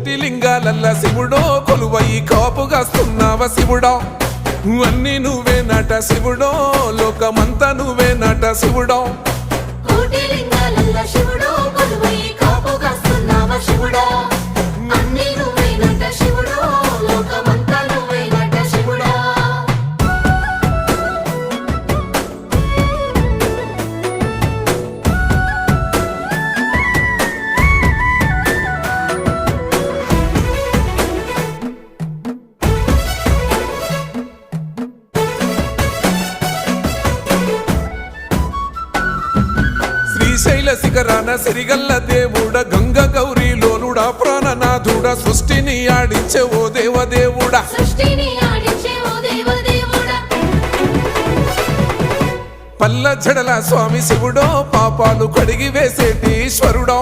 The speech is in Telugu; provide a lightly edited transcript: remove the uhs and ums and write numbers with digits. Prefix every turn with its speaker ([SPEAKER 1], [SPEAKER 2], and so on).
[SPEAKER 1] కోటి లింగాలల్ల శివుడో కొలువై కాపుగాస్తున్నావ శివుడా అన్ని నువ్వే నట శివుడో లోకమంతా నువ్వే నట శివుడో
[SPEAKER 2] కోటి లింగాలల్ల శివుడో కొలువై కాపుగాస్తున్నావ శివుడా అన్ని నువ్వే నట శివుడో లోకమంతా నువ్వే నట శివుడా
[SPEAKER 1] శ్రీశైల శిఖరాన సిరిగల్ల దేవుడ గంగ గౌరీ లోలుడా ప్రాణనాథుడ సృష్టిని ఆడించే ఓ దేవదేవుడా
[SPEAKER 2] సృష్టిని ఆడించే ఓ దేవదేవుడా
[SPEAKER 1] పల్ల జడల స్వామి శివుడో పాపాలు కడిగి వేసేటి ఈశ్వరుడో